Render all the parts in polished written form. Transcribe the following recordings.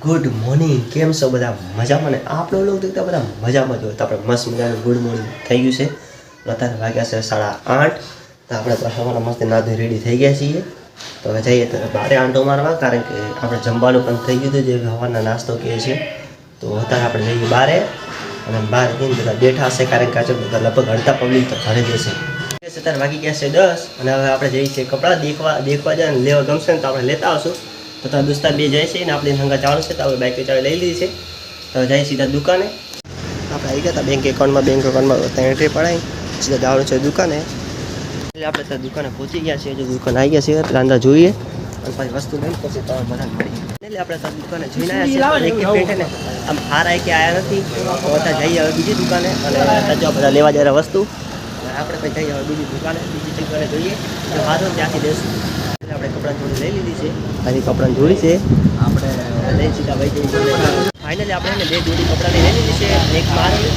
Good morning, કેમ છો બધા? મજામાં ને? આપણો લોકો તો બધા મજામાં જ હોય. તો આપણે મસ્ત મજાનું ગુડ મોર્નિંગ થઈ ગયું છે. અત્યારે વાગ્યા છે 8:30. તો આપણે સવારના મસ્ત નાધી રેડી થઈ ગયા છીએ. તો હવે જઈએ તો બારે આંટો મારવા, કારણ કે આપણે જમવાનું પણ થઈ ગયું હતું, જે સવારના નાસ્તો કહે છે. તો અત્યારે આપણે જઈએ બારે, અને બહાર જઈને બધા બેઠા હશે, કારણ કે આજે બધા લગભગ અડધા પબ્લિક તો ઘરે જશે. અત્યારે વાગી ગયા છે 10, અને હવે આપણે જઈએ છીએ કપડાં દેખવા જાય ને લેવા ગમશે ને તો આપણે લેતા આવશું. તો તારા દોસ્તાર બે જાય છે ને આપણે હંગા જવાનું છે. તો આપણે બાઇક ચાવી લઈ લીધી છે. તો જઈએ સીધા દુકાને. આપણે આવી ગયા હતા બેંક એકાઉન્ટમાં એન્ટ્રી પડાવી સીધા જવાનું છે દુકાને. એટલે આપણે ત્યાં દુકાને પહોંચી ગયા છીએ. જો દુકાન આવી ગયા છે એટલે અંદર જોઈએ અને પછી વસ્તુ લઈને પછી તમે બધા મળી. એટલે આપણે ત્યાં દુકાને જોઈને આવ્યા છીએ. ને આમ હારા કે આવ્યા નથી. તો અત્યારે જઈએ હવે બીજી દુકાને, અને જો બધા લેવા જયારે વસ્તુ આપણે પછી જઈએ હવે બીજી દુકાને જોઈએ તો હારું ત્યાંથી દેશું. આપણે કપડાં જોડી લઈ લીધી છે. આની કપડાં જોડી છે આપણે લઈ સીધા ભાઈ જઈએ. ફાઇનલી આપણે બે જોડી કપડાં લઈ લીધી છે. એક મારી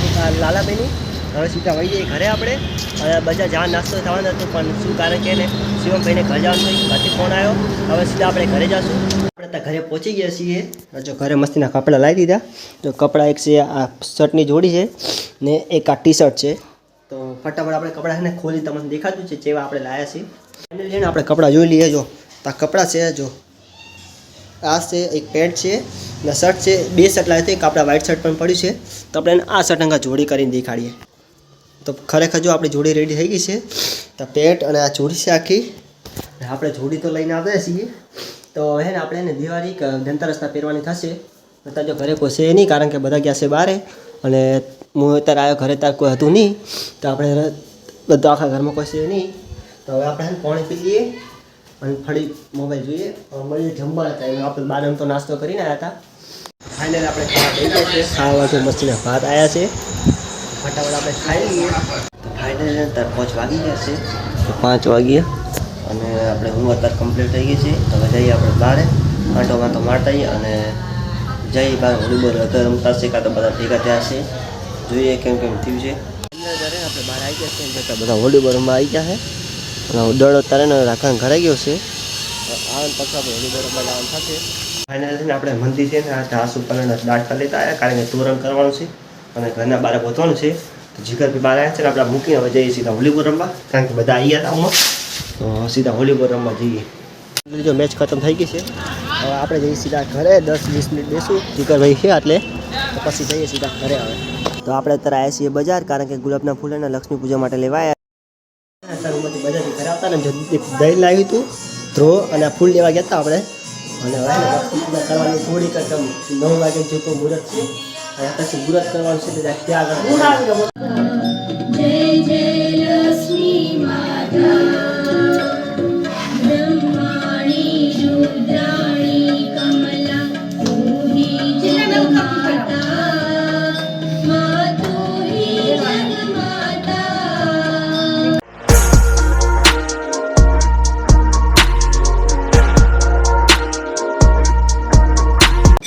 લાલાભાઈની. હવે સીધા વહી જઈએ ઘરે આપણે. હવે બધા જવા નાસ્તો થવાનો હતો, પણ શું કારણ કે એને શિવમભાઈને ઘરે જવાનું થયું, ઘરથી ફોન આવ્યો. હવે સીધા આપણે ઘરે જઈશું. આપણે ત્યાં ઘરે પહોંચી ગયા છીએ. જો ઘરે મસ્તીના કપડાં લાવી દીધા. તો કપડાં એક છે આ શર્ટની જોડી છે ને એક આ ટી શર્ટ છે. તો ફટાફટ આપણે કપડાં છે ને ખોલી તમને દેખાતું છે જેવા આપણે લાવ્યા છીએ. ફાઇનલી આપણે કપડાં જોઈ લઈએ. જો આ કપડાં છે, જો આ છે એક પેન્ટ છે ને શર્ટ છે. બે શર્ટ લાવ્યા છે, એક આપણા વ્હાઇટ શર્ટ પણ પડ્યું છે. તો આપણે આ શર્ટ અંગા જોડી કરીને દેખાડીએ. તો ખરેખર જો આપણી જોડી રેડી થઈ ગઈ છે. તો પેન્ટ અને આ જોડી છે આખી. આપણે જોડી તો લઈને આવ્યા છીએ. તો હે ને આપણે એને દિવાળી ધનતેરસના પહેરવાની થશે. અત્યારે જો ઘરે કોઈ છે નહીં, કારણ કે બધા ગયા છે બહારે. અને હું અત્યારે આવ્યો ઘરે, ત્યારે કોઈ હતું નહીં. તો આપણે બધા આખા ઘરમાં કોઈ છે નહીં. તો હવે આપણે પાણી પી લઈએ અને ફરી મોબાઈલ જોઈએ. મળીએ જમવા હતા, એમાં આપણે બારમ તો નાસ્તો કરીને આવ્યા હતા. ફાઇનલ આપણે ખાવા થઈ ગયા છે. ખાવા તો મસ્તીના ભાત આવ્યા છે. ફટાફટ આપણે ખાઈ લઈએ. તો ફાઇનલ તાર 5 વાગી ગયા છે. તો 5 વાગ્યા અને આપણે હું અત્યારે કમ્પ્લીટ થઈ ગઈ છે. તો હવે જઈએ આપણે બહારે આંટો મારતા આવીએ અને જઈએ બહાર વોલીબોલ રમતા છે. કાં તો બધા ભેગા થયા છે, જોઈએ કેમ થયું છે. આપણે બહાર આવી ગયા છે, જતાં બધા વોલીબોલ રમવા આવી ગયા છે. અને દડો તારે ને રાખવાનું ઘરે ગયો છે. આવે પછી આપણે વોલીબોલ રમવા જવાનું થશે. ફાઇનલ આપણે મંદિર છે ને આ ઘાસ ઉપર દાંડકા લેતા આવ્યા, કારણ કે તોરણ કરવાનું છે અને ઘરના બહાર પહોંચવાનું છે. તો જીગર બી બહાર આવ્યા છે ને આપણે મૂકીને હવે જઈએ સીધા વોલીબોલ રમવા, કારણ કે બધા આવી ગયા હતા આમાં. તો સીધા વોલીબોલ રમવા જઈએ. જો મેચ ખતમ થઈ ગઈ છે. હવે આપણે જઈએ સીધા ઘરે. 10-20 મિનિટ બેસું જીગરભાઈ છે એટલે, પછી જઈએ સીધા ઘરે. આવે તો આપણે અત્યારે આવ્યા છીએ બજાર, કારણ કે ગુલાબના ફૂલ અને લક્ષ્મી પૂજા માટે લેવા આવ્યા. બજારથી ઘરે આવતા ને દહીં લાવ્યું હતું ધ્રો, અને ફૂલ લેવા ગયા હતા આપણે. અને હવે લક્ષ્મી પૂજા કરવાની થોડીક 9 વાગે જેટલું મુહૂર્ત છે. અને પછી મુહૂર્ત કરવાનું છે એટલે ત્યાં આગળ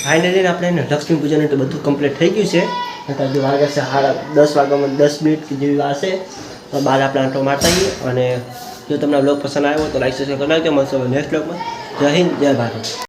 ફાઇનલી આપણે લક્ષ્મી પૂજાનું તો બધું કમ્પ્લીટ થઈ ગયું છે. અત્યારે વાગ્યા છે 10 વાગ્યામાં 10 મિનિટ જેવી વાર છે. તો બહાર આપણે આંટો મારતા આવીએ. અને જો તમને બ્લોગ પસંદ આવ્યો તો લાઈક સબસ્ક્રાઈબ કરી નાખજો. મળશે નેક્સ્ટ બ્લોગમાં. જય હિન્દ, જય ભારત.